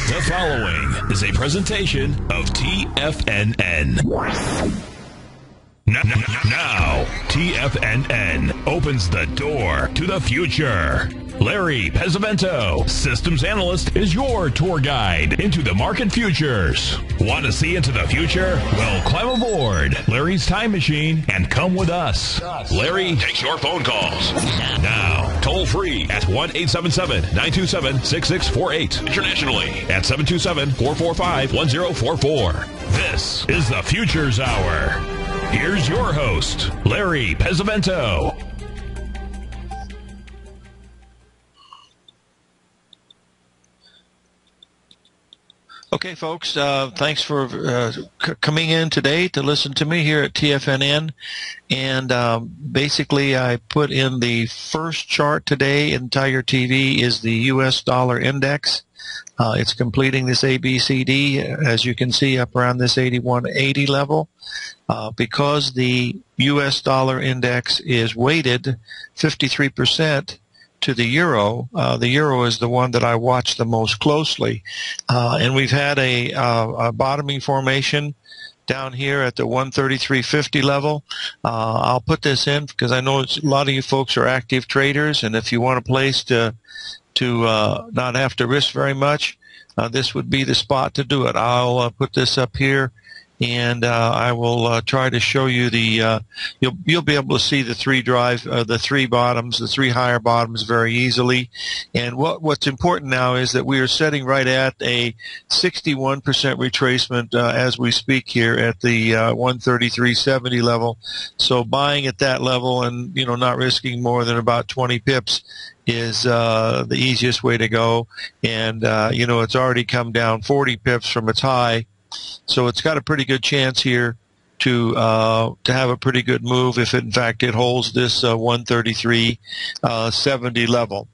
The following is a presentation of TFNN. Now, TFNN opens the door to the future. Larry Pasavento, systems analyst, is your tour guide into the market futures. Want to see into the future? Well, climb aboard Larry's time machine and come with us. Larry takes your phone calls. Now, toll free at 1-877-927-6648. Internationally at 727-445-1044. This is the Futures Hour. Here's your host, Larry Pasavento. Okay, folks, thanks for coming in today to listen to me here at TFNN. And basically, I put in the first chart today in Tiger TV is the U.S. dollar index. It's completing this ABCD, as you can see, up around this 81.80 level. Because the U.S. dollar index is weighted 53% to the euro is the one that I watch the most closely. And we've had a bottoming formation down here at the 133.50 level. I'll put this in because I know a lot of you folks are active traders, and if you want a place to not have to risk very much, this would be the spot to do it. I'll put this up here, and I will try to show you the. You'll be able to see the three bottoms, the three higher bottoms very easily. And what's important now is that we are sitting right at a 61% retracement as we speak here at the 133.70 level. So buying at that level and not risking more than about 20 pips is the easiest way to go. And it's already come down 40 pips from its high. So it's got a pretty good chance here to have a pretty good move if, in fact, it holds this 133.70 level.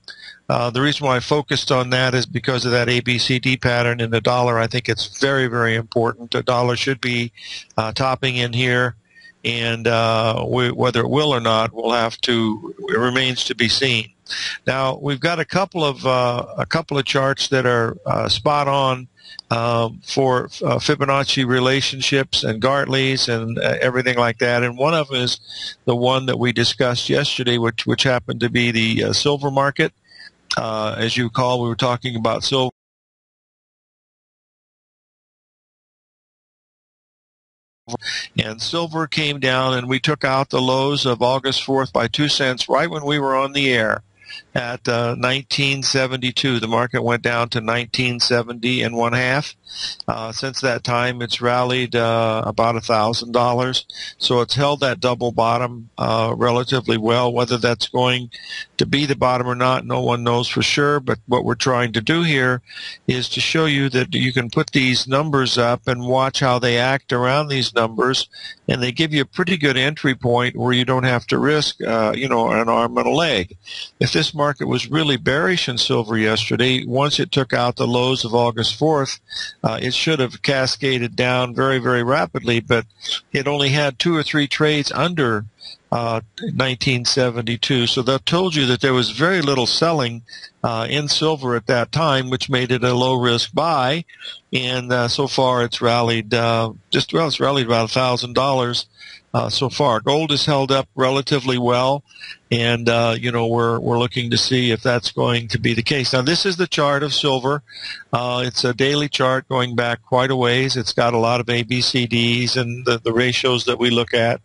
The reason why I focused on that is because of that ABCD pattern in the dollar. I think it's very, very important. The dollar should be topping in here, and whether it will or not, it remains to be seen. Now we've got a couple of charts that are spot on for Fibonacci relationships and Gartley's and everything like that. And one of them is the one that we discussed yesterday, which happened to be the silver market. As you recall, we were talking about silver. And silver came down, and we took out the lows of August 4th by 2 cents right when we were on the air at 1972. The market went down to 1970 and 1/2. Since that time, it's rallied about $1,000. So it's held that double bottom relatively well. Whether that's going to be the bottom or not, no one knows for sure. But what we're trying to do here is to show you that you can put these numbers up and watch how they act around these numbers, and they give you a pretty good entry point where you don't have to risk, an arm and a leg. If this market was really bearish in silver yesterday, once it took out the lows of August 4th, it should have cascaded down very, very rapidly, but it only had 2 or 3 trades under 1972. So that told you that there was very little selling in silver at that time, which made it a low-risk buy. And so far, it's rallied it's rallied about $1,000 so far. Gold has held up relatively well, and we're looking to see if that's going to be the case. Now, this is the chart of silver. It's a daily chart going back quite a ways. It's got a lot of ABCDs and the ratios that we look at.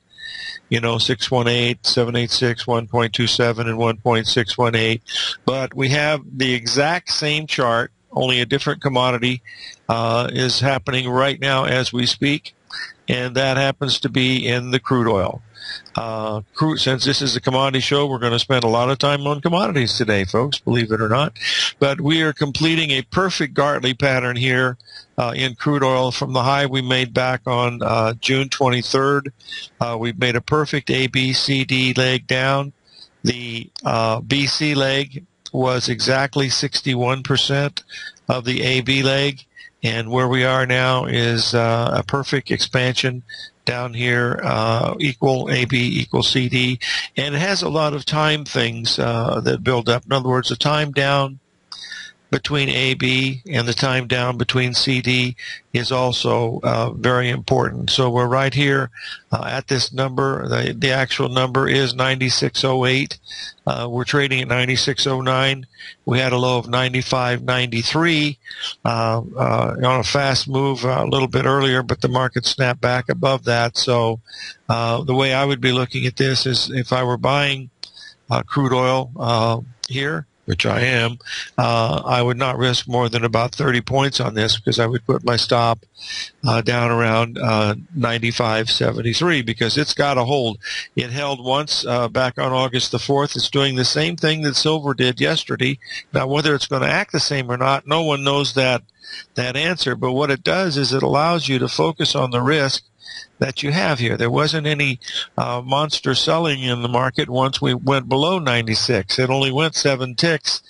618, 786, 1.27, and 1.618. But we have the exact same chart, only a different commodity is happening right now as we speak, and that happens to be in the crude oil. Since this is a commodity show, we're going to spend a lot of time on commodities today, folks, believe it or not. But we are completing a perfect Gartley pattern here in crude oil from the high we made back on June 23rd. We've made a perfect ABCD leg down. The BC leg was exactly 61% of the AB leg, and where we are now is a perfect expansion down here, equal AB equal CD, and it has a lot of time things that build up. In other words, the time down between AB and the time down between CD is also very important. So we're right here at this number. The actual number is 96.08. We're trading at 96.09. We had a low of 95.93 on a fast move a little bit earlier, but the market snapped back above that. So the way I would be looking at this is if I were buying crude oil here, which I am, I would not risk more than about 30 points on this because I would put my stop down around 95.73 because it's got to hold. It held once back on August the 4th. It's doing the same thing that silver did yesterday. Now, whether it's going to act the same or not, no one knows that answer. But what it does is it allows you to focus on the risk that you have here. There wasn't any monster selling in the market once we went below 96. It only went 7 ticks,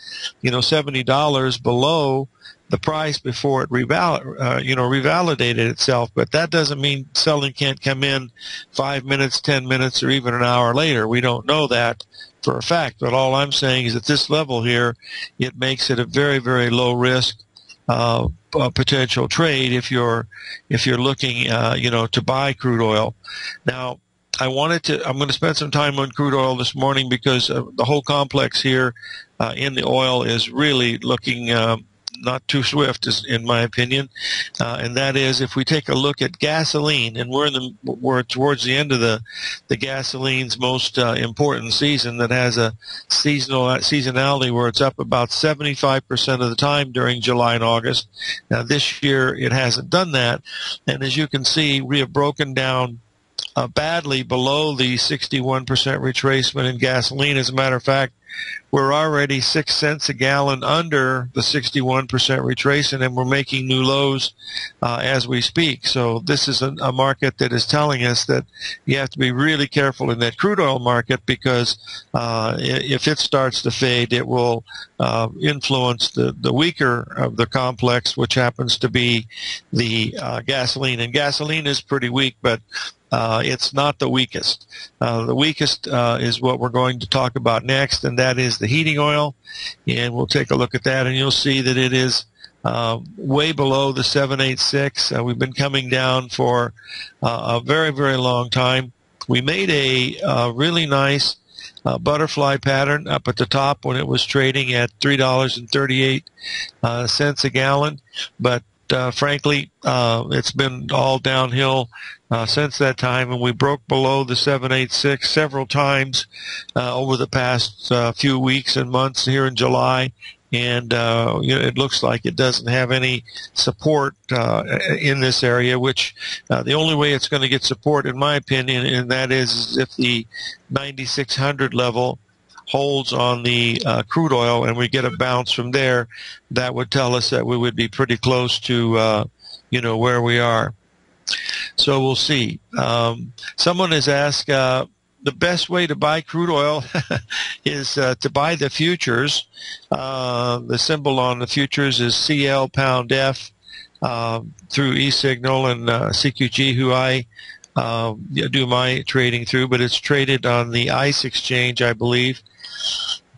$70 below the price before it revalidated itself. But that doesn't mean selling can't come in 5 minutes, 10 minutes, or even an hour later. We don't know that for a fact. But all I'm saying is at this level here, it makes it a very, very low risk potential trade if you're looking to buy crude oil. Now I'm going to spend some time on crude oil this morning because the whole complex here in the oil is really looking not too swift, in my opinion, and that is if we take a look at gasoline, and we're towards the end of the gasoline's most important season that has a seasonality where it's up about 75% of the time during July and August. Now this year it hasn't done that, and as you can see, we have broken down badly below the 61% retracement in gasoline. As a matter of fact, we're already 6 cents a gallon under the 61% retracement, and we're making new lows as we speak. So this is a market that is telling us that you have to be really careful in that crude oil market because if it starts to fade, it will influence the weaker of the complex, which happens to be the gasoline. And gasoline is pretty weak, but it's not the weakest. The weakest is what we're going to talk about next, and that is the heating oil. And we'll take a look at that, and you'll see that it is way below the 786. We've been coming down for a very, very long time. We made a really nice butterfly pattern up at the top when it was trading at $3.38 a gallon, but frankly, it's been all downhill since that time, and we broke below the 786 several times over the past few weeks and months here in July, and it looks like it doesn't have any support in this area, which the only way it's going to get support, in my opinion, and that is if the 9600 level holds on the crude oil and we get a bounce from there. That would tell us that we would be pretty close to where we are. So we'll see. Someone has asked the best way to buy crude oil is to buy the futures. The symbol on the futures is CL pound F through eSignal and CQG, who I do my trading through, but it's traded on the ICE exchange, I believe.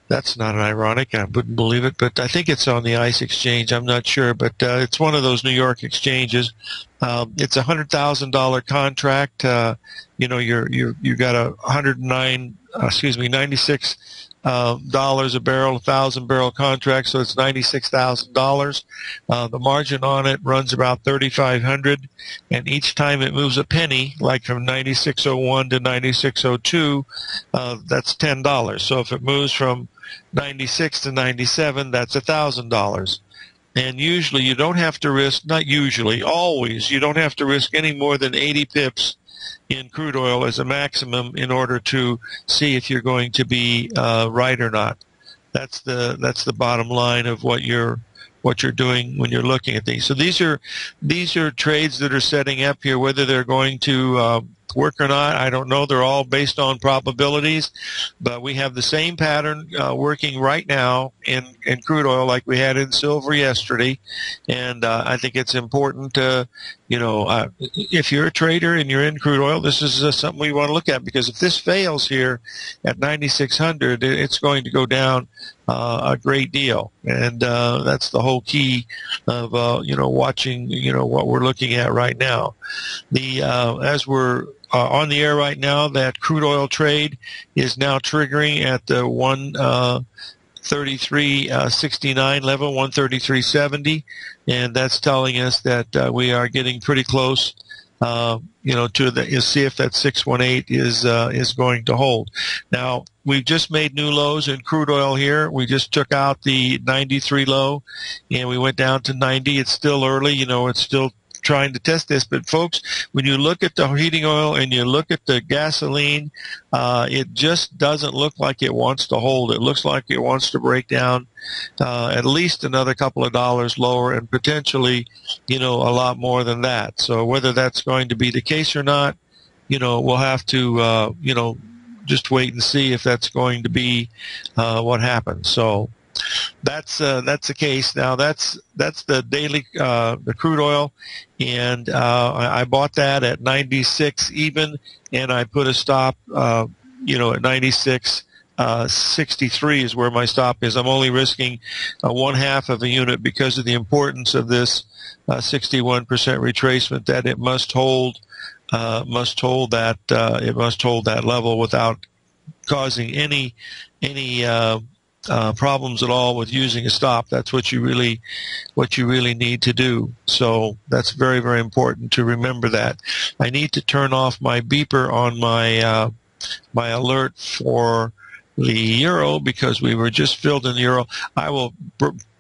That's not ironic. I wouldn't believe it, but I think it's on the ICE exchange. I'm not sure, but it's one of those New York exchanges. It's a $100,000 contract. You got a 96 dollars a barrel, 1,000-barrel contract, so it's $96,000. The margin on it runs about 3,500, and each time it moves a penny, like from 96.01 to 96.02, that's $10. So if it moves from 96 to 97, that's $1,000. And usually you don't have to risk, not usually, always, you don't have to risk any more than 80 pips in crude oil as a maximum in order to see if you're going to be right or not. That's the bottom line of what you're doing when you're looking at these. So these are trades that are setting up here. Whether they're going to work or not, I don't know. They're all based on probabilities, but we have the same pattern working right now in crude oil like we had in silver yesterday, and I think it's important to, if you're a trader and you're in crude oil, this is something we want to look at, because if this fails here at 9,600, it's going to go down a great deal. And that's the whole key of watching what we're looking at right now. As we're on the air right now, that crude oil trade is now triggering at the 133.69 level, 133.70, and that's telling us that we are getting pretty close to see if that 618 is going to hold. Now, we've just made new lows in crude oil here. We just took out the 93 low, and we went down to 90. It's still early. It's still trying to test this. But, folks, when you look at the heating oil and you look at the gasoline, it just doesn't look like it wants to hold. It looks like it wants to break down at least another couple of dollars lower, and potentially, a lot more than that. So whether that's going to be the case or not, we'll have to, just wait and see if that's going to be what happens. So that's the case. Now that's the daily the crude oil, and I bought that at 96 even, and I put a stop at 96.63 is where my stop is. I'm only risking 1/2 of a unit because of the importance of this 61% retracement, that it must hold that level without causing any problems at all with using a stop. That's what you really need to do. So that's very, very important to remember that. I need to turn off my beeper on my my alert for the euro, because we were just filled in the euro. I will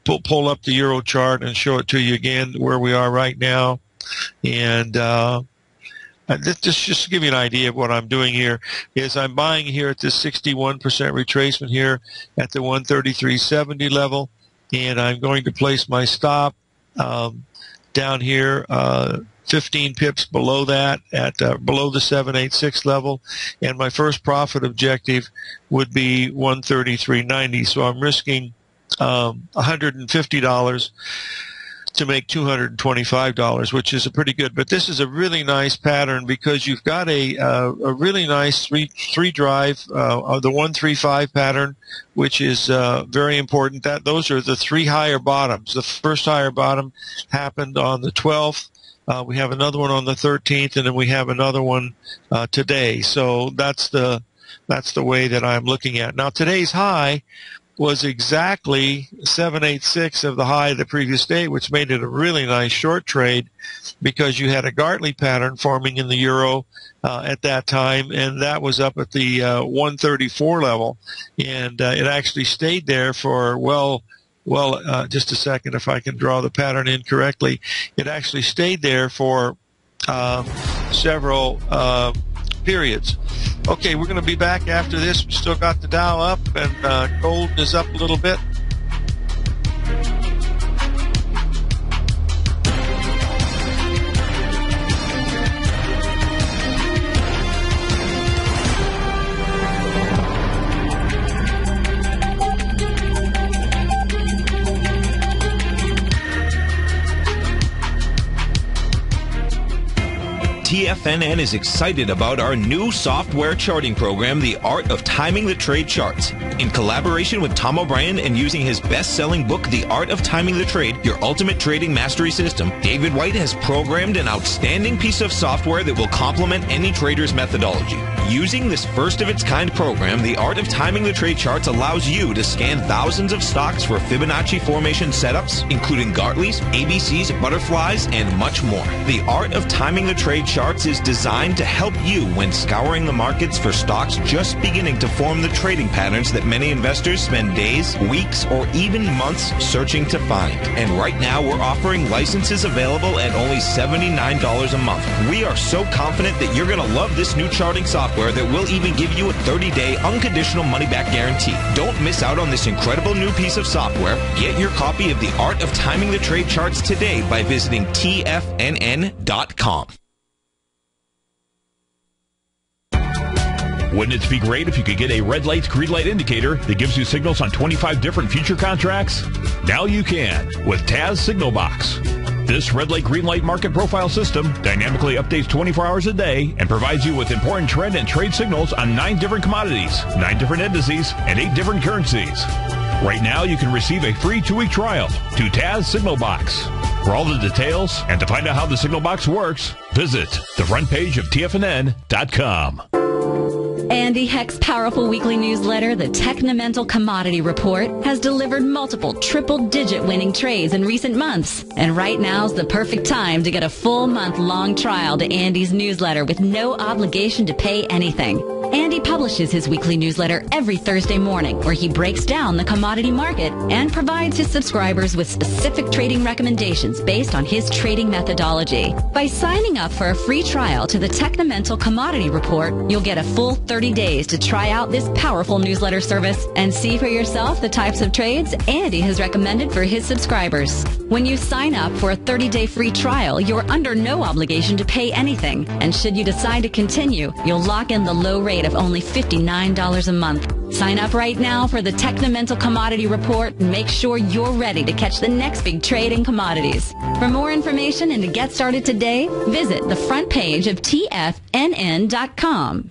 pull up the euro chart and show it to you again where we are right now. And just to give you an idea of what I'm doing here is I'm buying here at this 61% retracement here at the 133.70 level, and I'm going to place my stop down here 15 pips below that at below the 786 level, and my first profit objective would be 133.90. So I'm risking $150 to make $225, which is a pretty good. But this is a really nice pattern because you've got a really nice three drive, the 135 pattern, which is very important. Those are the three higher bottoms. The first higher bottom happened on the 12th. We have another one on the 13th, and then we have another one today. So that's the way that I'm looking at. Now, today's high was exactly 786 of the high of the previous day, which made it a really nice short trade because you had a Gartley pattern forming in the euro at that time, and that was up at the 134 level, and it actually stayed there for just a second, if I can draw the pattern in correctly. It actually stayed there for several periods. Okay, we're going to be back after this. We still got the Dow up, and gold is up a little bit. TFNN is excited about our new software charting program, The Art of Timing the Trade Charts. In collaboration with Tom O'Brien and using his best-selling book, The Art of Timing the Trade, Your Ultimate Trading Mastery System, David White has programmed an outstanding piece of software that will complement any trader's methodology. Using this first-of-its-kind program, The Art of Timing the Trade Charts allows you to scan thousands of stocks for Fibonacci formation setups, including Gartleys, ABCs, butterflies, and much more. The Art of Timing the Trade Charts is designed to help you when scouring the markets for stocks just beginning to form the trading patterns that many investors spend days, weeks, or even months searching to find. And right now, we're offering licenses available at only $79 a month. We are so confident that you're going to love this new charting software that will even give you a 30-day unconditional money-back guarantee. Don't miss out on this incredible new piece of software. Get your copy of The Art of Timing the Trade Charts today by visiting TFNN.com. Wouldn't it be great if you could get a red light, green light indicator that gives you signals on 25 different future contracts? Now you can with Taz Signal Box. This red light, green light market profile system dynamically updates 24 hours a day and provides you with important trend and trade signals on 9 different commodities, 9 different indices, and 8 different currencies. Right now, you can receive a free 2-week trial to Taz Signal Box. For all the details and to find out how the Signal Box works, visit the front page of TFNN.com. Andy Heck's powerful weekly newsletter, the Technomental Commodity Report, has delivered multiple triple-digit winning trades in recent months. And right now's the perfect time to get a full month-long trial to Andy's newsletter with no obligation to pay anything. Andy publishes his weekly newsletter every Thursday morning, where he breaks down the commodity market and provides his subscribers with specific trading recommendations based on his trading methodology. By signing up for a free trial to the Technomental Commodity Report, you'll get a full 30 days to try out this powerful newsletter service and see for yourself the types of trades Andy has recommended for his subscribers. When you sign up for a 30-day free trial, you're under no obligation to pay anything. And should you decide to continue, you'll lock in the low rate of only $59 a month. Sign up right now for the Technomental Commodity Report and make sure you're ready to catch the next big trade in commodities. For more information and to get started today, visit the front page of TFNN.com.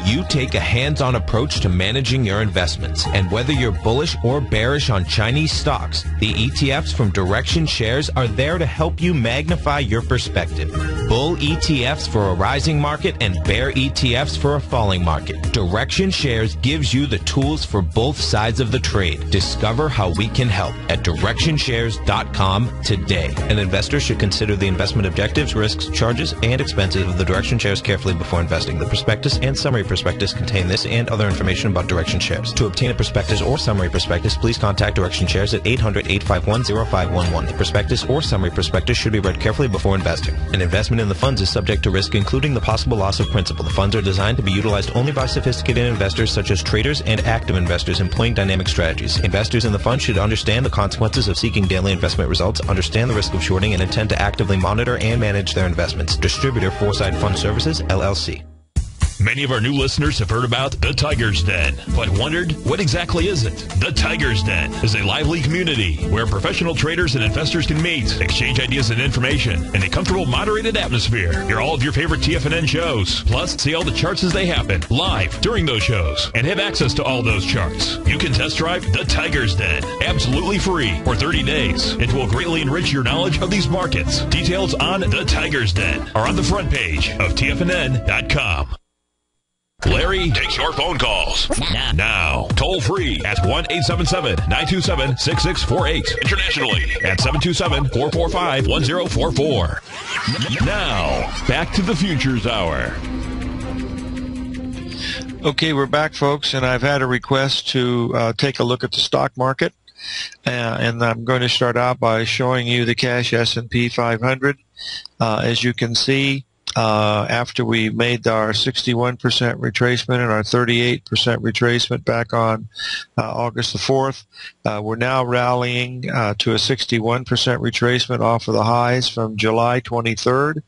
You take a hands-on approach to managing your investments, and whether you're bullish or bearish on Chinese stocks, the ETFs from Direction Shares are there to help you magnify your perspective. Bull ETFs for a rising market and bear ETFs for a falling market. Direction Shares gives you the tools for both sides of the trade. Discover how we can help at DirectionShares.com today. An investor should consider the investment objectives, risks, charges, and expenses of the Direction Shares carefully before investing. The prospectus and summary prospectus contain this and other information about Direction Shares. To obtain a prospectus or summary prospectus, please contact Direction Shares at 800-851-0511. The prospectus or summary prospectus should be read carefully before investing. An investment in the funds is subject to risk, including the possible loss of principal. The funds are designed to be utilized only by sophisticated investors such as traders and active investors employing dynamic strategies. Investors in the fund should understand the consequences of seeking daily investment results, understand the risk of shorting, and intend to actively monitor and manage their investments. Distributor Foresight Fund Services, LLC. Many of our new listeners have heard about the Tiger's Den, but wondered, what exactly is it? The Tiger's Den is a lively community where professional traders and investors can meet, exchange ideas and information in a comfortable, moderated atmosphere. Hear all of your favorite TFNN shows, plus see all the charts as they happen live during those shows, and have access to all those charts. You can test drive the Tiger's Den absolutely free for 30 days. It will greatly enrich your knowledge of these markets. Details on the Tiger's Den are on the front page of TFNN.com. Larry takes your phone calls now. Toll free at 1-877-927-6648. Internationally at 727-445-1044. Now, back to the Futures Hour. Okay, we're back, folks, and I've had a request to take a look at the stock market. And I'm going to start out by showing you the cash S&P 500. As you can see, after we made our 61% retracement and our 38% retracement back on August the 4th, we're now rallying to a 61% retracement off of the highs from July 23rd.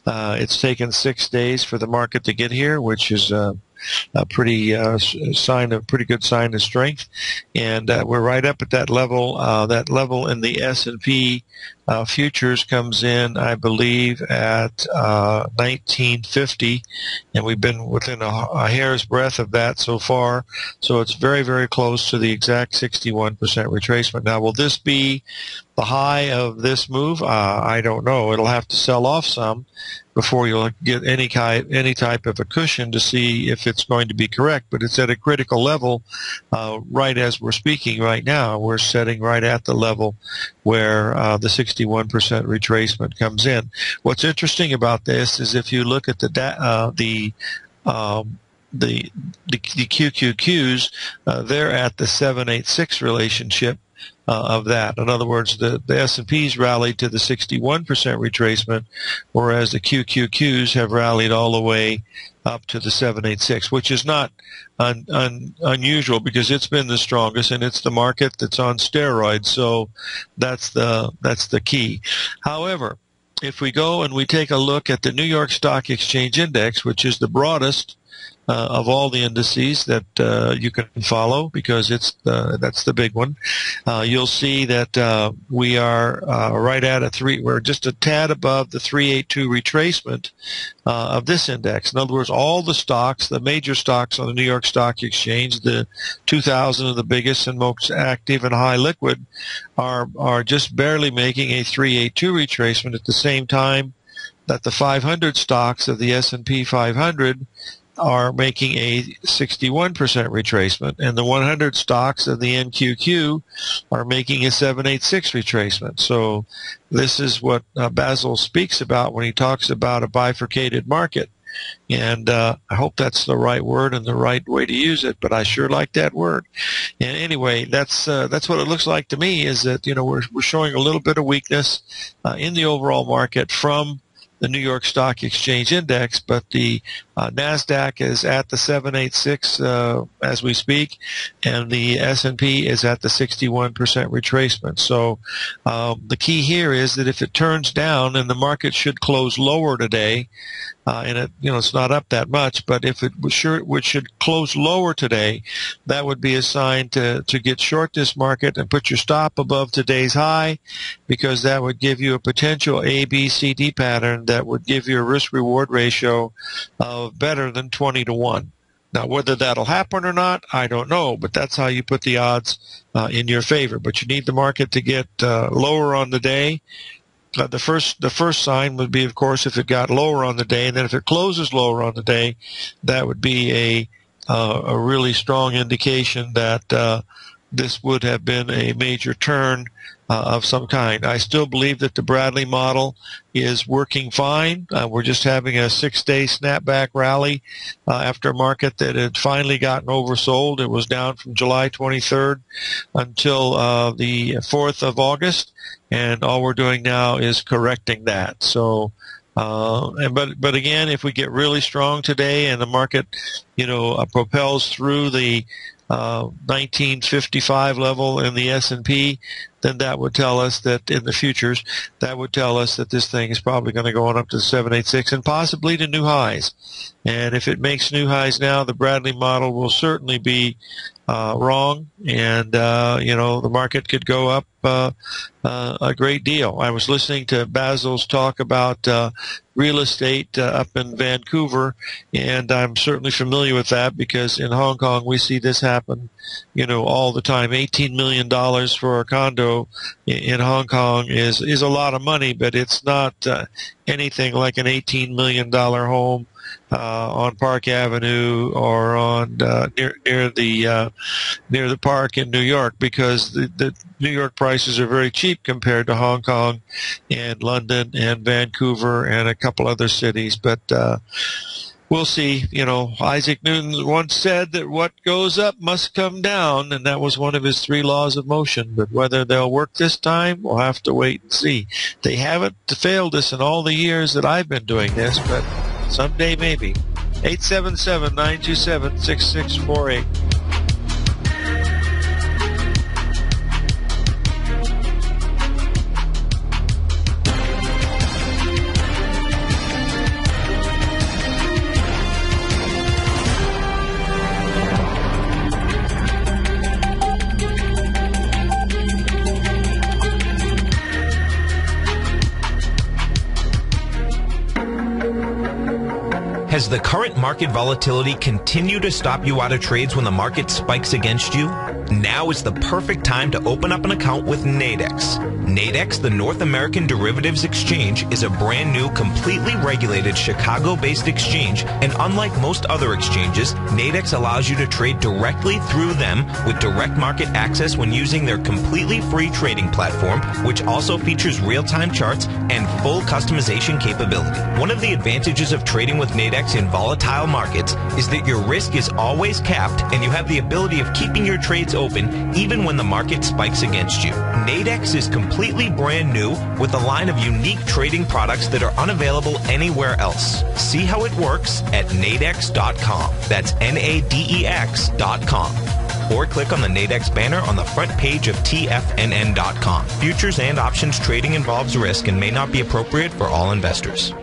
It's taken 6 days for the market to get here, which is a pretty good sign of strength, and we're right up at that level. That level in the S&P futures comes in, I believe, at 1950, and we've been within a hair's breadth of that so far. So it's very, very close to the exact 61% retracement. Now, will this be the high of this move? I don't know. It'll have to sell off some before you'll get any type of a cushion to see if it's going to be correct. But it's at a critical level right as we're speaking right now. We're setting right at the level where the 61% retracement comes in. What's interesting about this is if you look at the QQQs, they're at the 786 relationship of that. In other words, the S&Ps rallied to the 61% retracement, whereas the QQQs have rallied all the way up to the 786, which is not unusual because it's been the strongest and it's the market that's on steroids. So that's the key. However, if we go and we take a look at the New York Stock Exchange Index, which is the broadest of all the indices that you can follow, because that's the big one. You'll see that we are right at we're just a tad above the 382 retracement of this index. In other words, all the stocks, the major stocks on the New York Stock Exchange, the 2,000 of the biggest and most active and high liquid, are just barely making a 382 retracement at the same time that the 500 stocks of the S&P 500 are making a 61% retracement, and the 100 stocks of the NQQ are making a 786 retracement. So this is what Basil speaks about when he talks about a bifurcated market. And I hope that's the right word and the right way to use it, but I sure like that word. And anyway, that's what it looks like to me, is that, we're showing a little bit of weakness in the overall market from the New York Stock Exchange Index, but the NASDAQ is at the 786 as we speak, and the S&P is at the 61% retracement. So the key here is that if it turns down, and the market should close lower today, and it's not up that much, but if it should close lower today, that would be a sign to get short this market and put your stop above today's high, because that would give you a potential A, B, C, D pattern that would give you a risk-reward ratio of better than 20 to 1. Now, whether that'll happen or not, I don't know, but that's how you put the odds in your favor. But you need the market to get lower on the day. The first sign would be, of course, if it got lower on the day, and then if it closes lower on the day, that would be a really strong indication that this would have been a major turn of some kind. I still believe that the Bradley model is working fine. We're just having a 6-day snapback rally after a market that had finally gotten oversold. It was down from July 23rd until the 4th of August, and all we're doing now is correcting that. So, but again, if we get really strong today and the market, propels through the 1955 level in the S&P, then that would tell us that in the futures, that would tell us that this thing is probably going to go on up to 786 and possibly to new highs. And if it makes new highs now, the Bradley model will certainly be wrong, and the market could go up a great deal. I was listening to Basil's talk about real estate up in Vancouver, and I'm certainly familiar with that, because in Hong Kong we see this happen, all the time. $18 million for a condo in Hong Kong is a lot of money, but it's not anything like an $18 million home on Park Avenue or on near the park in New York, because the New York prices are very cheap compared to Hong Kong and London and Vancouver and a couple other cities. But we'll see. Isaac Newton once said that what goes up must come down, and that was one of his 3 laws of motion. But whether they'll work this time, we'll have to wait and see. They haven't failed us in all the years that I've been doing this, but someday maybe. 877-927-6648. Has the current market volatility continued to stop you out of trades when the market spikes against you? Now is the perfect time to open up an account with Nadex. Nadex, the North American Derivatives Exchange, is a brand new, completely regulated Chicago-based exchange, and unlike most other exchanges, Nadex allows you to trade directly through them with direct market access when using their completely free trading platform, which also features real-time charts and full customization capability. One of the advantages of trading with Nadex in volatile markets is that your risk is always capped, and you have the ability of keeping your trades open even when the market spikes against you. Nadex is completely brand new with a line of unique trading products that are unavailable anywhere else. See how it works at nadex.com. That's NADEX.com. Or click on the Nadex banner on the front page of TFNN.com. Futures and options trading involves risk and may not be appropriate for all investors.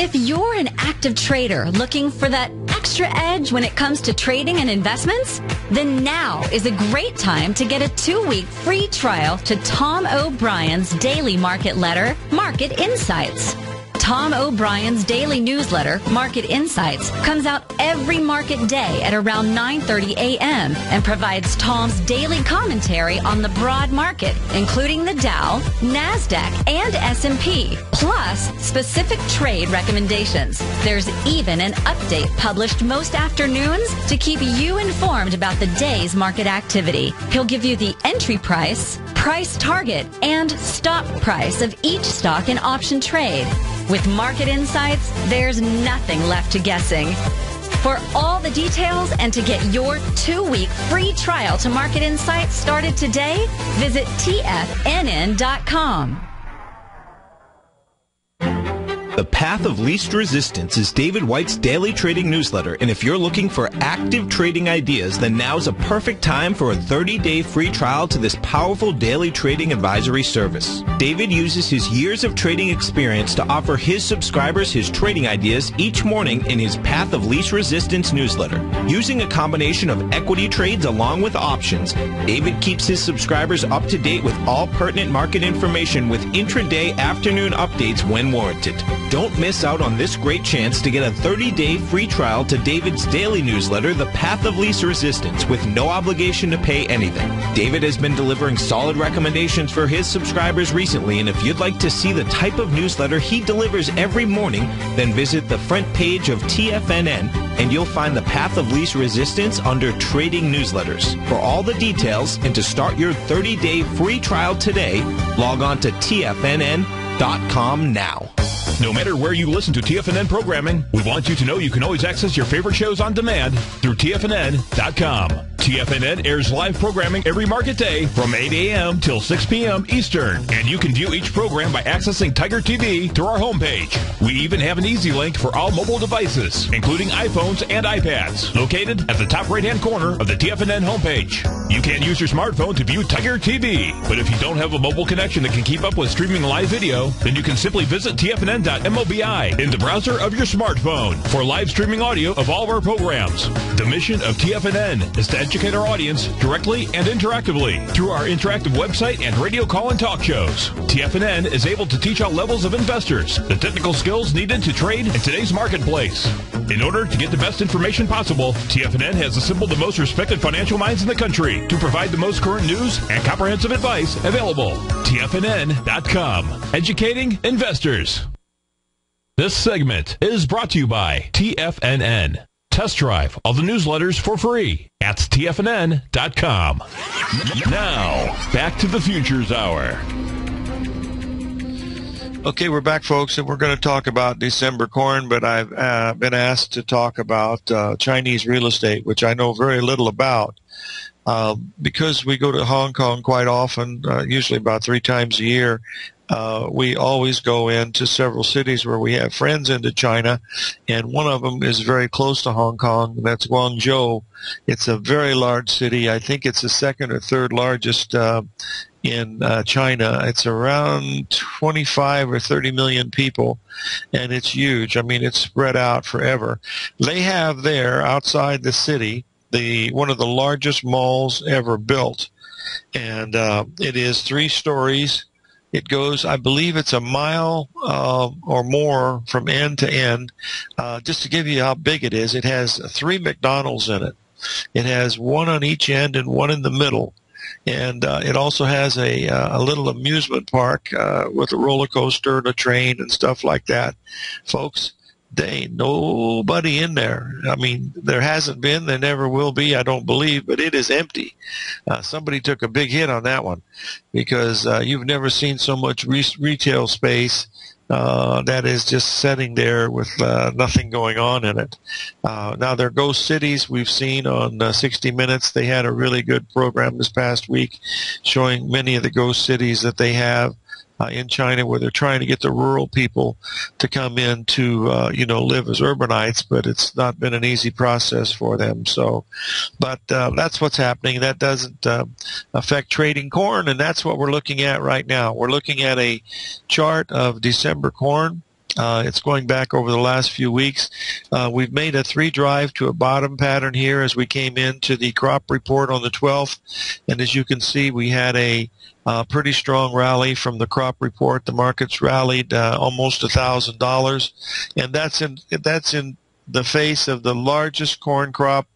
If you're an active trader looking for that extra edge when it comes to trading and investments, then now is a great time to get a 2-week free trial to Tom O'Brien's daily market letter, Market Insights. Tom O'Brien's daily newsletter, Market Insights, comes out every market day at around 9:30 a.m. and provides Tom's daily commentary on the broad market, including the Dow, NASDAQ, and S&P, plus specific trade recommendations. There's even an update published most afternoons to keep you informed about the day's market activity. He'll give you the entry price, price target, and stop price of each stock in option trade. With Market Insights, there's nothing left to guessing. For all the details and to get your 2-week free trial to Market Insights started today, visit TFNN.com. The Path of Least Resistance is David White's daily trading newsletter, and if you're looking for active trading ideas, then now's a perfect time for a 30-day free trial to this powerful daily trading advisory service. David uses his years of trading experience to offer his subscribers his trading ideas each morning in his Path of Least Resistance newsletter. Using a combination of equity trades along with options, David keeps his subscribers up to date with all pertinent market information with intraday afternoon updates when warranted. Don't miss out on this great chance to get a 30-day free trial to David's daily newsletter, The Path of Least Resistance, with no obligation to pay anything. David has been delivering solid recommendations for his subscribers recently, and if you'd like to see the type of newsletter he delivers every morning, then visit the front page of TFNN, and you'll find The Path of Least Resistance under Trading Newsletters. For all the details and to start your 30-day free trial today, log on to TFNN.com now. No matter where you listen to TFNN programming, we want you to know you can always access your favorite shows on demand through TFNN.com. TFNN airs live programming every market day from 8 a.m. till 6 p.m. Eastern, and you can view each program by accessing Tiger TV through our homepage. We even have an easy link for all mobile devices, including iPhones and iPads, located at the top right-hand corner of the TFNN homepage. You can use your smartphone to view Tiger TV, but if you don't have a mobile connection that can keep up with streaming live video, then you can simply visit TFNN.mobi in the browser of your smartphone for live streaming audio of all of our programs. The mission of TFNN is to educate our audience directly and interactively through our interactive website and radio call and talk shows. TFNN is able to teach all levels of investors the technical skills needed to trade in today's marketplace. In order to get the best information possible, TFNN has assembled the most respected financial minds in the country to provide the most current news and comprehensive advice available. TFNN.com, educating investors. This segment is brought to you by TFNN. Test drive all the newsletters for free at TFNN.com. Now, back to the Futures Hour. Okay, we're back, folks, and we're going to talk about December corn, but I've been asked to talk about Chinese real estate, which I know very little about. Because we go to Hong Kong quite often, usually about 3 times a year, we always go into several cities where we have friends into China, and one of them is very close to Hong Kong. That's Guangzhou. It's a very large city. I think it's the second or third largest in China. It's around 25 or 30 million people, and it's huge. I mean, it's spread out forever. They have there, outside the city, one of the largest malls ever built, and it is 3 stories. It goes, I believe it's a mile or more from end to end. Just to give you how big it is, it has 3 McDonald's in it. It has 1 on each end and 1 in the middle. And it also has a little amusement park with a roller coaster and a train and stuff like that. Folks, there ain't nobody in there. I mean, there hasn't been, there never will be, I don't believe, but it is empty. Somebody took a big hit on that one, because you've never seen so much retail space that is just sitting there with nothing going on in it. Now, their ghost cities we've seen on 60 Minutes. They had a really good program this past week showing many of the ghost cities that they have in China, where they're trying to get the rural people to come in to, live as urbanites, but it's not been an easy process for them. So, but that's what's happening. That doesn't affect trading corn, and that's what we're looking at right now. We're looking at a chart of December corn, It's going back over the last few weeks. We've made a 3-drive to a bottom pattern here as we came into the crop report on the 12th. And as you can see, we had a pretty strong rally from the crop report. The markets rallied almost $1,000. And that's in the face of the largest corn crop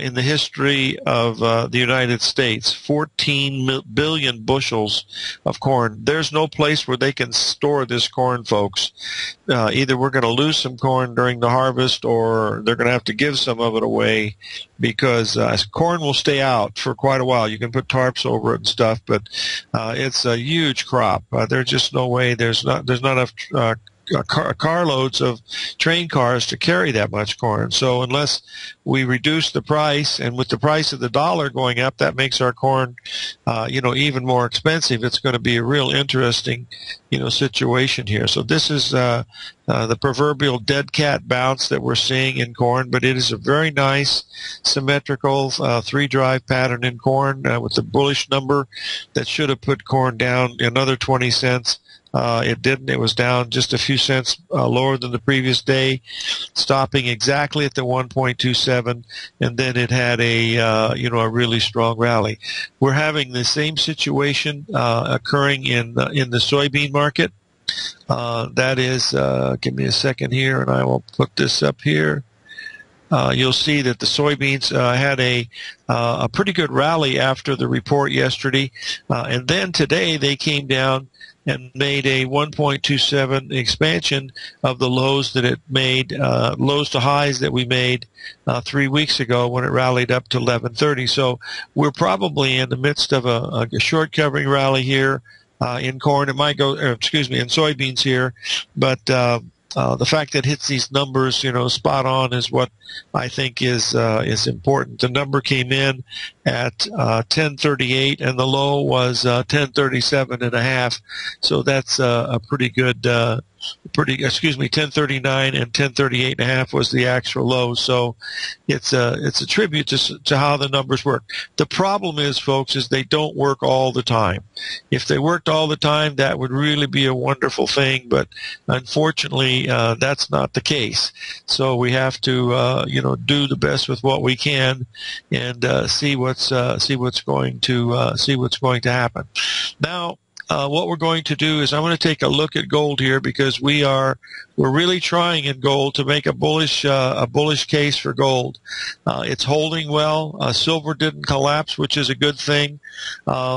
in the history of the United States, 14 billion bushels of corn. There's no place where they can store this corn, folks. Either we're going to lose some corn during the harvest, or they're going to have to give some of it away, because corn will stay out for quite a while. You can put tarps over it and stuff, but it's a huge crop. There's just no way. There's not enough carloads of train cars to carry that much corn. So unless we reduce the price, and with the price of the dollar going up, that makes our corn, even more expensive. It's going to be a real interesting, situation here. So this is the proverbial dead cat bounce that we're seeing in corn, but it is a very nice symmetrical 3-drive pattern in corn with a bullish number that should have put corn down another 20 cents. It didn't. It was down just a few cents lower than the previous day, stopping exactly at the 1.27, and then it had a really strong rally. We're having the same situation occurring in the soybean market. That is, give me a second here, and I will put this up here. You'll see that the soybeans had a pretty good rally after the report yesterday, and then today they came down and made a 1.27 expansion of the lows that it made, lows to highs that we made 3 weeks ago when it rallied up to 1130. So we're probably in the midst of a short covering rally here in corn. It might go, in soybeans here, but the fact that it hits these numbers, spot on is what I think is important. The number came in at 1038, and the low was 1037.5. So that's a pretty good. 1039 and 1038.5 was the actual low. So it's a tribute to how the numbers work. The problem is, folks, is they don't work all the time. If they worked all the time, that would really be a wonderful thing. But unfortunately, that's not the case. So we have to, do the best with what we can, and see what's going to happen. Now, what we're going to do is I'm going to take a look at gold here, because we're really trying in gold to make a bullish case for gold. It's holding well. Silver didn't collapse, which is a good thing.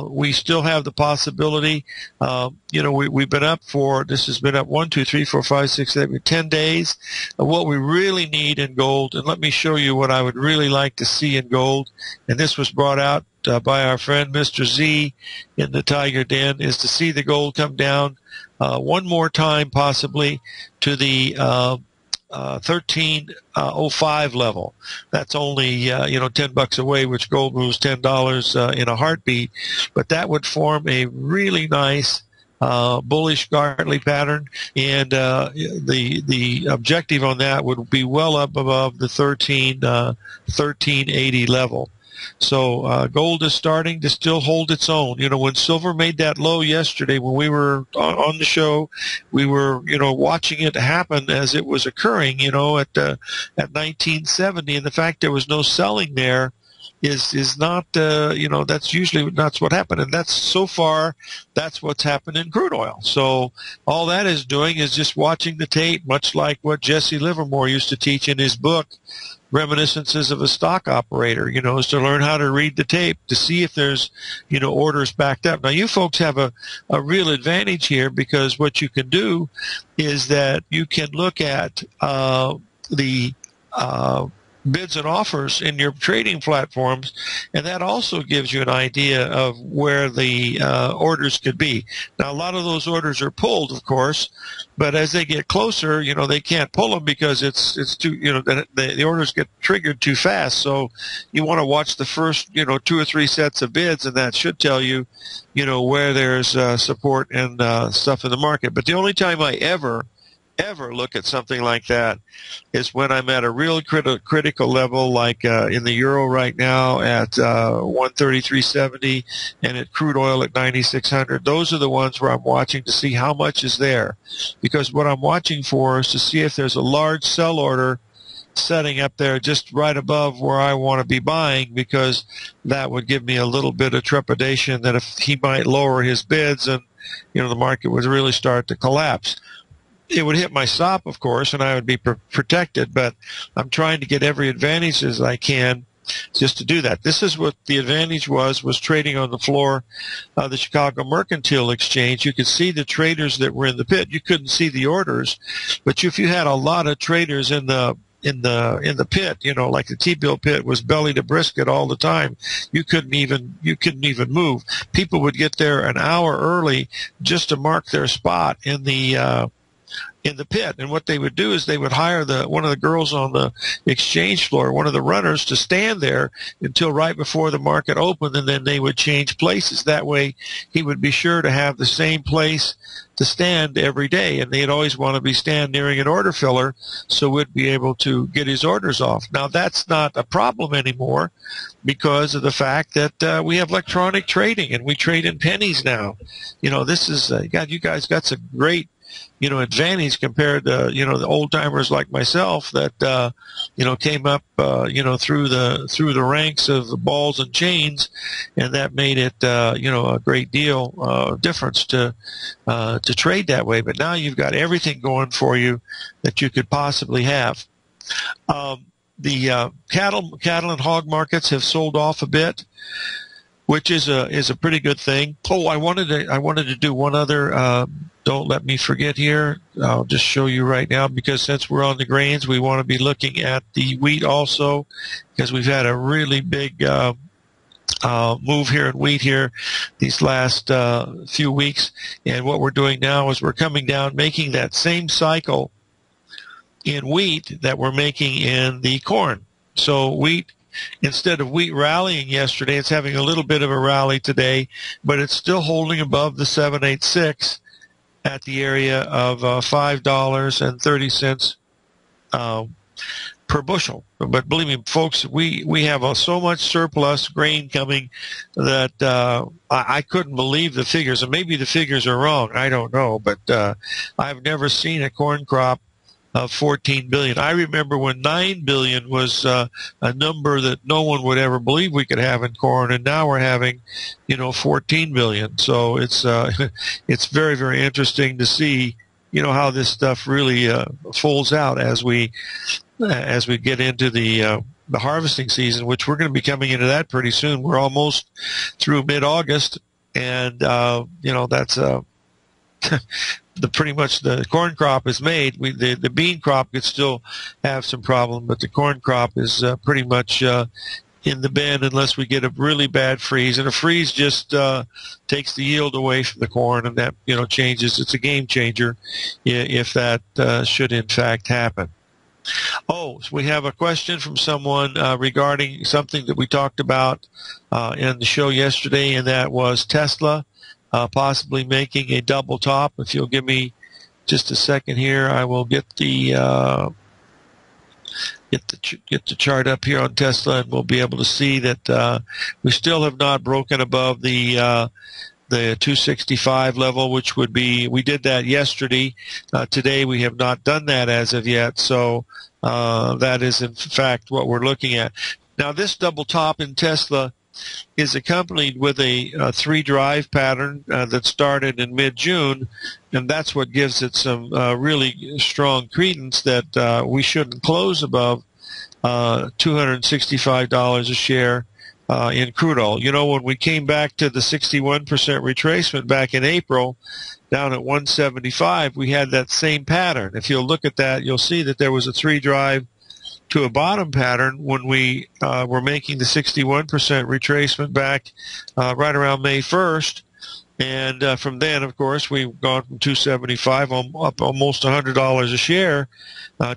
We still have the possibility. We've been up this has been up 1, 2, 3, 4, 5, 6, 7, 10 days. What we really need in gold, and let me show you what I would really like to see in gold, and this was brought out by our friend Mr. Z in the Tiger Den, is to see the gold come down one more time, possibly to the 1305 level. That's only $10 away, which gold moves $10 in a heartbeat. But that would form a really nice bullish Gartley pattern, and the objective on that would be well up above the 1380 level. So gold is starting to still hold its own. When silver made that low yesterday, when we were on the show, we were watching it happen as it was occurring. At 1970, and the fact there was no selling there is not that's usually not what happened, and that's what's happened in crude oil. So all that is doing is just watching the tape, much like what Jesse Livermore used to teach in his book, Reminiscences of a Stock Operator, is to learn how to read the tape to see if there's, orders backed up. Now, you folks have a real advantage here, because what you can do is that you can look at the bids and offers in your trading platforms, and that also gives you an idea of where the orders could be. Now, a lot of those orders are pulled, of course, but as they get closer, they can't pull them because it's too, the orders get triggered too fast. So you want to watch the first, 2 or 3 sets of bids, and that should tell you, where there's support and stuff in the market. But the only time I ever ever look at something like that is when I'm at a real critical level, like in the euro right now at 133.70 and at crude oil at 9,600. Those are the ones where I'm watching to see how much is there, because what I'm watching for is to see if there's a large sell order setting up there just right above where I want to be buying, because that would give me a little bit of trepidation that if he might lower his bids and the market would really start to collapse. It would hit my stop, of course, and I would be protected, but I'm trying to get every advantage as I can just to do that. This is what the advantage was trading on the floor of the Chicago Mercantile Exchange. You could see the traders that were in the pit. You couldn't see the orders, but if you had a lot of traders in the pit, like the T-bill pit was belly to brisket all the time. You couldn't even move. People would get there an hour early just to mark their spot in the pit, and what they would do is they would hire one of the girls on the exchange floor, one of the runners, to stand there until right before the market opened, and then they would change places. That way he would be sure to have the same place to stand every day, and they'd always want to be stand nearing an order filler so we'd be able to get his orders off. Now that's not a problem anymore because of the fact that we have electronic trading and we trade in pennies now. This is you guys got some great advantage compared to, the old timers like myself that, came up, through the ranks of the balls and chains, and that made it, a great deal difference to trade that way. But now you've got everything going for you that you could possibly have. The cattle and hog markets have sold off a bit, which is a pretty good thing. Oh, I wanted to do one other. Don't let me forget here. I'll just show you right now, because since we're on the grains, we want to be looking at the wheat also, because we've had a really big move here in wheat here these last few weeks. And what we're doing now is we're coming down, making that same cycle in wheat that we're making in the corn. So wheat, instead of wheat rallying yesterday, it's having a little bit of a rally today, but it's still holding above the 786 at the area of $5.30 per bushel. But believe me, folks, we have so much surplus grain coming that I couldn't believe the figures. And maybe the figures are wrong. I don't know. But I've never seen a corn crop of 14 billion. I remember when 9 billion was a number that no one would ever believe we could have in corn, and now we're having 14 billion. So it's very, very interesting to see how this stuff really folds out as we get into the harvesting season, which we're going to be coming into that pretty soon. We're almost through mid-August, and that's pretty much the corn crop is made. The bean crop could still have some problem, but the corn crop is pretty much in the bin unless we get a really bad freeze. And a freeze just takes the yield away from the corn, and that changes. It's a game changer if that should in fact happen. Oh, so we have a question from someone regarding something that we talked about in the show yesterday, and that was Tesla possibly making a double top. If you'll give me just a second here, I will get the chart up here on Tesla, and we'll be able to see that we still have not broken above the 265 level, which would be, we did that yesterday. Today we have not done that as of yet, so that is in fact what we're looking at. Now this double top in Tesla is accompanied with a three-drive pattern that started in mid-June, and that's what gives it some really strong credence that we shouldn't close above $265 a share in crude oil. When we came back to the 61% retracement back in April, down at 175, we had that same pattern. If you'll look at that, you'll see that there was a three-drive to a bottom pattern when we were making the 61% retracement back right around May 1st. And from then, of course, we've gone from 275 up almost $100 a share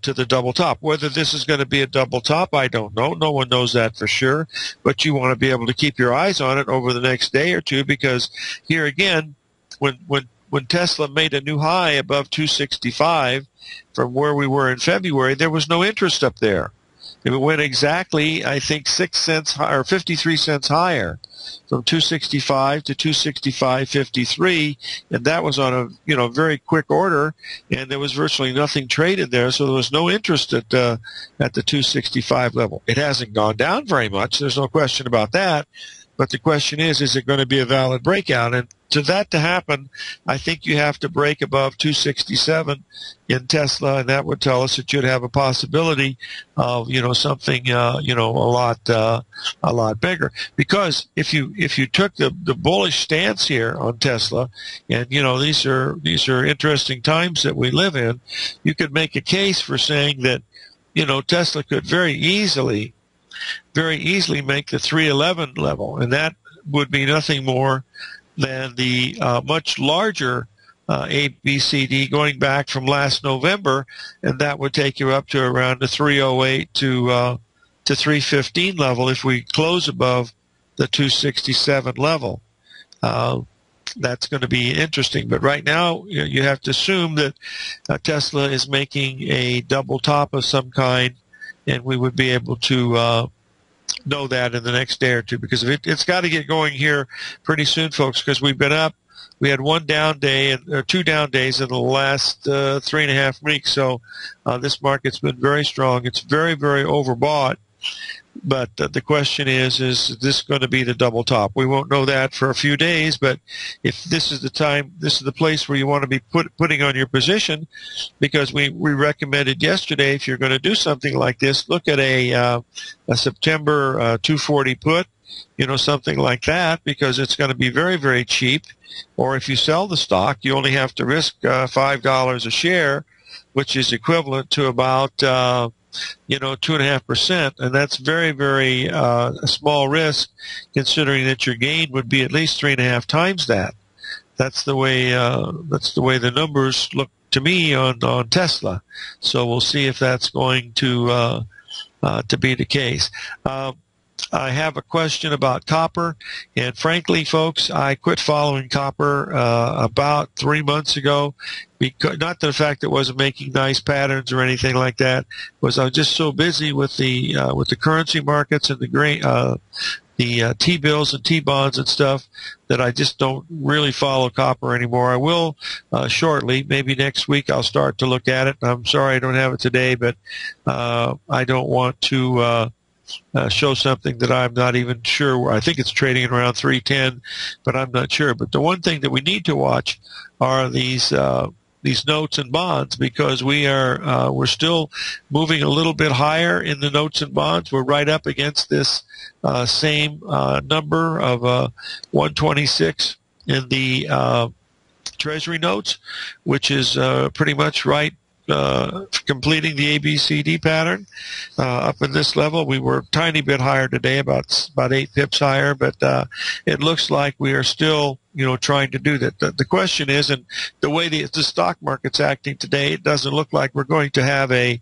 to the double top. Whether this is going to be a double top, I don't know. No one knows that for sure. But you want to be able to keep your eyes on it over the next day or two, because here again, when when Tesla made a new high above 265 from where we were in February, there was no interest up there. It went exactly, I think, 6 cents higher, or 53 cents higher, from 265 to 265.53, and that was on a very quick order, and there was virtually nothing traded there, so there was no interest at the 265 level. It hasn't gone down very much. There's no question about that. But the question is it going to be a valid breakout? And to that to happen, I think you have to break above 267 in Tesla, and that would tell us it should have a possibility of, something, a lot bigger. Because if you took the bullish stance here on Tesla, and, these are interesting times that we live in, you could make a case for saying that, Tesla could very easily make the 311 level, and that would be nothing more than the much larger ABCD going back from last November, and that would take you up to around the 308 to 315 level if we close above the 267 level. That's going to be interesting. But right now, you have to assume that Tesla is making a double top of some kind, and we would be able to know that in the next day or two, because it's got to get going here pretty soon, folks, because we've been up. We had one down day or 2 down days in the last 3.5 weeks. So this market's been very strong. It's very, very overbought. But the question is this going to be the double top? We won't know that for a few days, but if this is the time, this is the place where you want to be putting on your position, because we recommended yesterday, if you're going to do something like this, look at a September 240 put, something like that, because it's going to be very, very cheap. Or if you sell the stock, you only have to risk $5 a share, which is equivalent to about 2.5%, and that's very, very a small risk, considering that your gain would be at least 3.5 times that. That's the way the numbers look to me on Tesla. So we'll see if that's going to be the case. I have a question about copper, and frankly, folks, I quit following copper about 3 months ago. Because, not the fact that it wasn't making nice patterns or anything like that, was I was just so busy with the currency markets and the T-bills and T-bonds and stuff that I just don't really follow copper anymore. I will shortly, maybe next week I'll start to look at it. I'm sorry I don't have it today, but I don't want to show something that I'm not even sure. I think it's trading at around 310, but I'm not sure. But the one thing that we need to watch are these notes and bonds, because we're still moving a little bit higher in the notes and bonds. We're right up against this same number of 126 in the Treasury notes, which is pretty much right. Completing the ABCD pattern up in this level. We were a tiny bit higher today, about 8 pips higher, but it looks like we are still trying to do that. The question is, and the way the stock market's acting today, it doesn't look like we're going to have a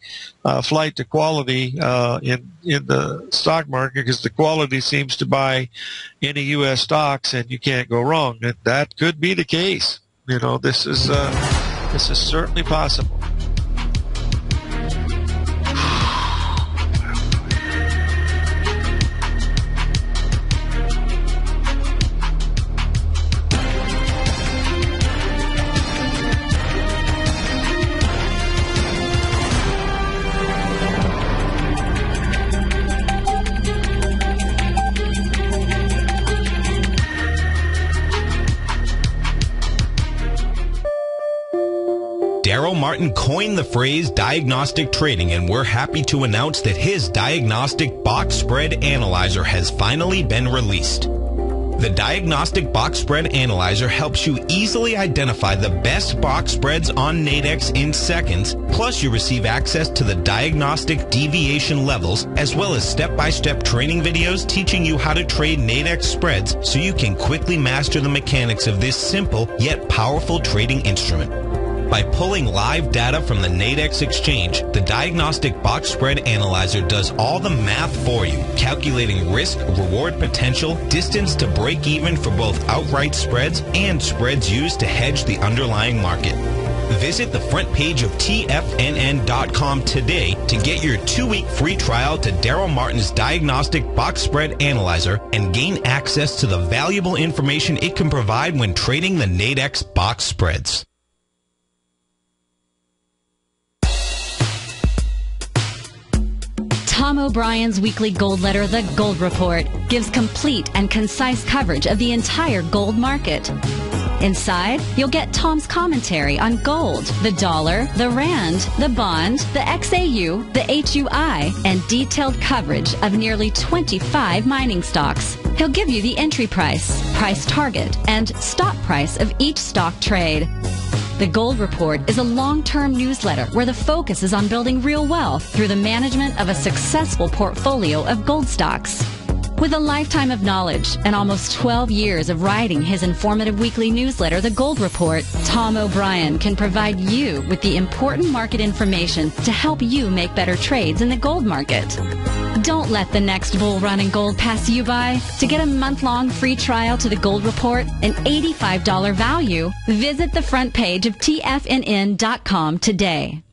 flight to quality in the stock market, because the quality seems to buy any U.S. stocks, and you can't go wrong. That could be the case. This is certainly possible. Daryl Martin coined the phrase diagnostic trading, and we're happy to announce that his diagnostic box spread analyzer has finally been released. The Diagnostic Box Spread Analyzer helps you easily identify the best box spreads on Nadex in seconds, plus you receive access to the diagnostic deviation levels, as well as step-by-step training videos teaching you how to trade Nadex spreads so you can quickly master the mechanics of this simple yet powerful trading instrument. By pulling live data from the Nadex exchange, the Diagnostic Box Spread Analyzer does all the math for you, calculating risk, reward potential, distance to break even for both outright spreads and spreads used to hedge the underlying market. Visit the front page of TFNN.com today to get your 2-week free trial to Daryl Martin's Diagnostic Box Spread Analyzer and gain access to the valuable information it can provide when trading the Nadex box spreads. Tom O'Brien's weekly gold letter, The Gold Report, gives complete and concise coverage of the entire gold market. Inside, you'll get Tom's commentary on gold, the dollar, the rand, the bond, the XAU, the HUI, and detailed coverage of nearly 25 mining stocks. He'll give you the entry price, price target, and stop price of each stock trade. The Gold Report is a long-term newsletter where the focus is on building real wealth through the management of a successful portfolio of gold stocks. With a lifetime of knowledge and almost 12 years of writing his informative weekly newsletter, The Gold Report, Tom O'Brien can provide you with the important market information to help you make better trades in the gold market. Don't let the next bull run in gold pass you by. To get a month-long free trial to The Gold Report, an $85 value, visit the front page of TFNN.com today.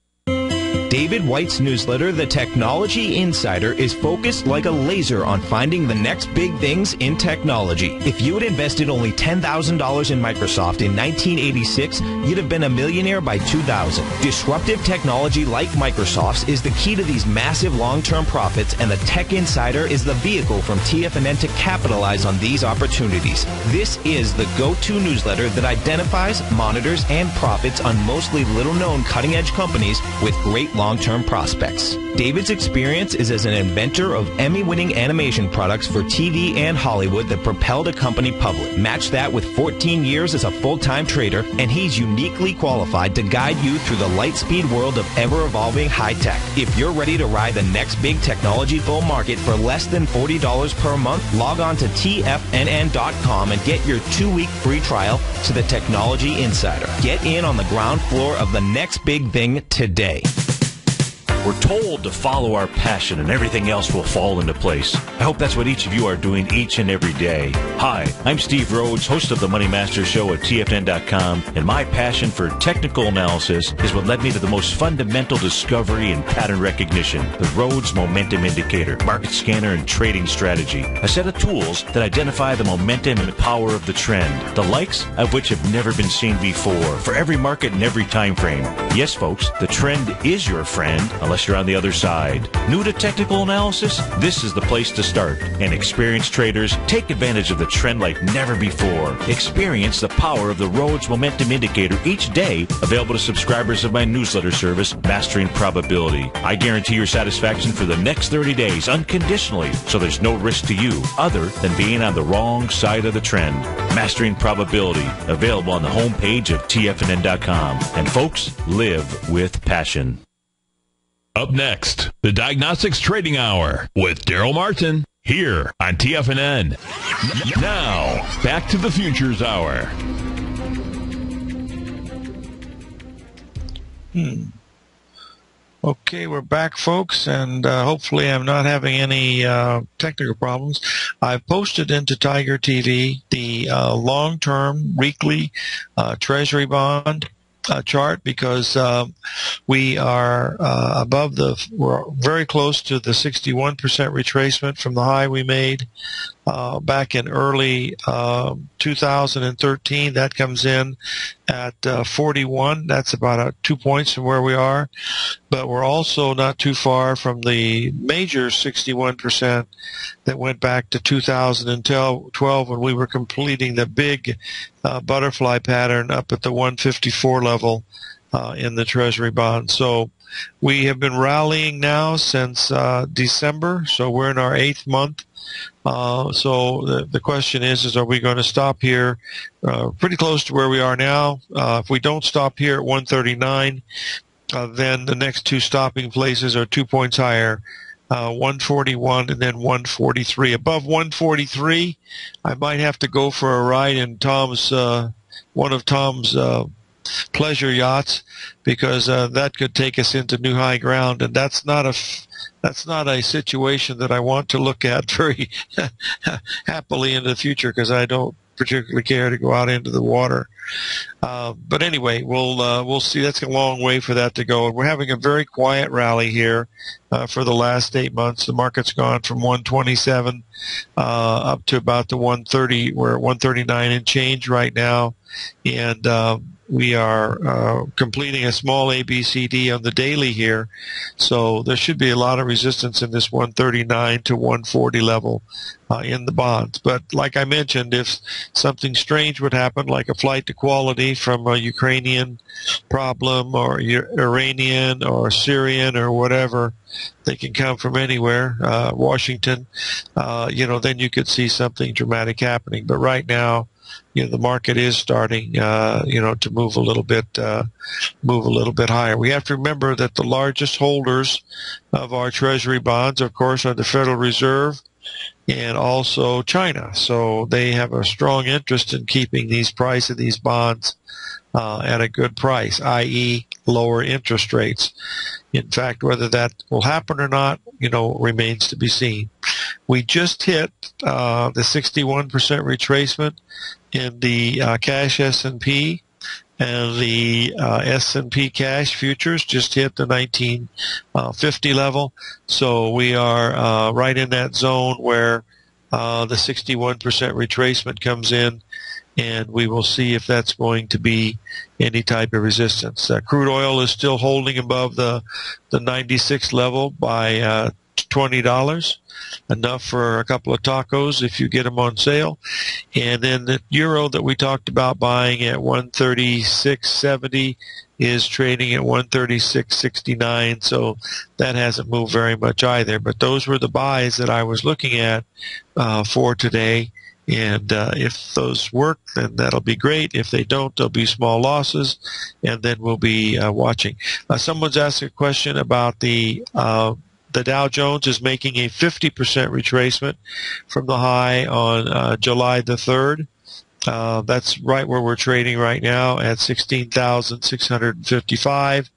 David White's newsletter, The Technology Insider, is focused like a laser on finding the next big things in technology. If you had invested only $10,000 in Microsoft in 1986, you'd have been a millionaire by 2000. Disruptive technology like Microsoft's is the key to these massive long-term profits, and the Tech Insider is the vehicle from TFNN to capitalize on these opportunities. This is the go-to newsletter that identifies, monitors, and profits on mostly little-known cutting-edge companies with great long-term prospects. David's experience is as an inventor of Emmy-winning animation products for TV and Hollywood that propelled a company public. Match that with 14 years as a full-time trader, and he's uniquely qualified to guide you through the light-speed world of ever-evolving high-tech. If you're ready to ride the next big technology bull market for less than $40 per month, log on to TFNN.com and get your 2-week free trial to the Technology Insider. Get in on the ground floor of the next big thing today. We're told to follow our passion and everything else will fall into place. I hope that's what each of you are doing each and every day. Hi, I'm Steve Rhodes, host of the Money Master Show at TFN.com, and my passion for technical analysis is what led me to the most fundamental discovery in pattern recognition, the Rhodes Momentum Indicator, market scanner, and trading strategy, a set of tools that identify the momentum and power of the trend, the likes of which have never been seen before, for every market and every time frame. Yes, folks, the trend is your friend, unless you're on the other side. New to technical analysis? This is the place to start. And experienced traders, take advantage of the trend like never before. Experience the power of the Rhodes Momentum Indicator each day, available to subscribers of my newsletter service, Mastering Probability. I guarantee your satisfaction for the next 30 days unconditionally, so there's no risk to you other than being on the wrong side of the trend. Mastering Probability, available on the homepage of TFNN.com. And folks, live with passion. Up next, the Diagnostics Trading Hour with Daryl Martin here on TFNN. Now, back to the Futures Hour. Okay, we're back, folks, and hopefully I'm not having any technical problems. I've posted into Tiger TV the long-term weekly Treasury bond chart, because we are we're very close to the 61% retracement from the high we made back in early 2013. That comes in at 41. That's about 2 points from where we are, but we're also not too far from the major 61% that went back to 2012 when we were completing the big butterfly pattern up at the 154 level in the Treasury bond. So we have been rallying now since December, so we're in our 8th month. So the question is are we going to stop here pretty close to where we are now? If we don't stop here at 139, then the next two stopping places are 2 points higher, 141 and then 143. Above 143, I might have to go for a ride in Tom's one of Tom's pleasure yachts, because that could take us into new high ground, and that's not a situation that I want to look at very happily in the future, because I don't particularly care to go out into the water. But anyway, we'll see. That's a long way for that to go. And we're having a very quiet rally here for the last 8 months. The market's gone from 127 up to about the 130. We're at 139 and change right now, and we are completing a small ABCD on the daily here, so there should be a lot of resistance in this 139 to 140 level in the bonds. But like I mentioned, if something strange would happen, like a flight to quality from a Ukrainian problem or Iranian or Syrian or whatever, they can come from anywhere, Washington, then you could see something dramatic happening. But right now, the market is starting, to move a little bit higher. We have to remember that the largest holders of our Treasury bonds, of course, are the Federal Reserve and also China. So they have a strong interest in keeping these price of these bonds at a good price, i.e., lower interest rates. In fact, whether that will happen or not, remains to be seen. We just hit the 61% retracement in the cash S&P, and the S&P cash futures just hit the 1950 level. So we are right in that zone where the 61% retracement comes in, and we will see if that's going to be any type of resistance. Crude oil is still holding above the 96 level by $20. Enough for a couple of tacos if you get them on sale. And then the euro that we talked about buying at 136.70 is trading at 136.69, so that hasn't moved very much either. But those were the buys that I was looking at for today. And if those work, then that'll be great. If they don't, there'll be small losses, and then we'll be watching. Someone's asked a question about the Dow Jones is making a 50% retracement from the high on July the 3rd. That's right where we're trading right now at 16,655.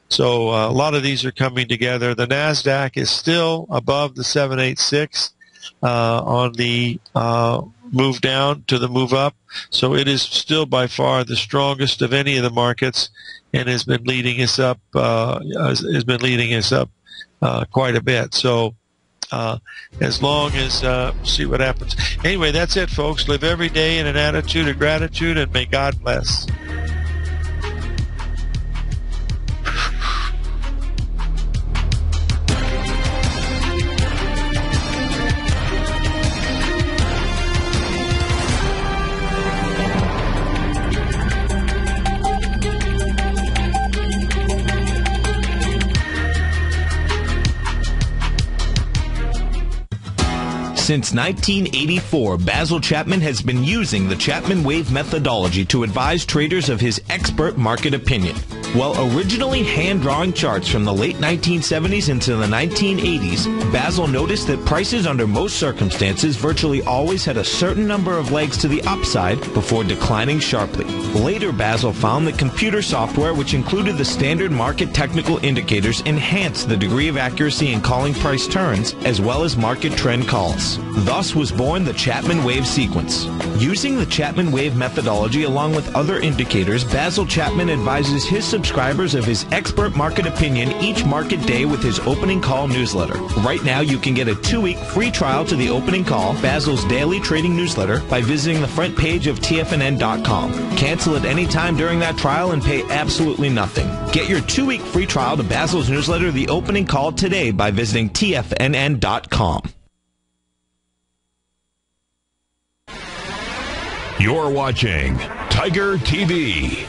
So a lot of these are coming together. The NASDAQ is still above the 786 on the move down to the move up. So it is still by far the strongest of any of the markets, and has been leading us up. Quite a bit. So as long as see what happens. Anyway, that's it, folks. Live every day in an attitude of gratitude, and may God bless. Since 1984, Basil Chapman has been using the Chapman Wave methodology to advise traders of his expert market opinion. While originally hand-drawing charts from the late 1970s into the 1980s, Basil noticed that prices under most circumstances virtually always had a certain number of legs to the upside before declining sharply. Later, Basil found that computer software, which included the standard market technical indicators, enhanced the degree of accuracy in calling price turns, as well as market trend calls. Thus was born the Chapman Wave sequence. Using the Chapman Wave methodology along with other indicators, Basil Chapman advises his subscribers of his expert market opinion each market day with his opening call newsletter. Right now, you can get a 2-week free trial to the opening call, Basil's daily trading newsletter, by visiting the front page of TFNN.com. Cancel at any time during that trial and pay absolutely nothing. Get your 2-week free trial to Basil's newsletter, The Opening Call, today by visiting TFNN.com. You're watching Tiger TV.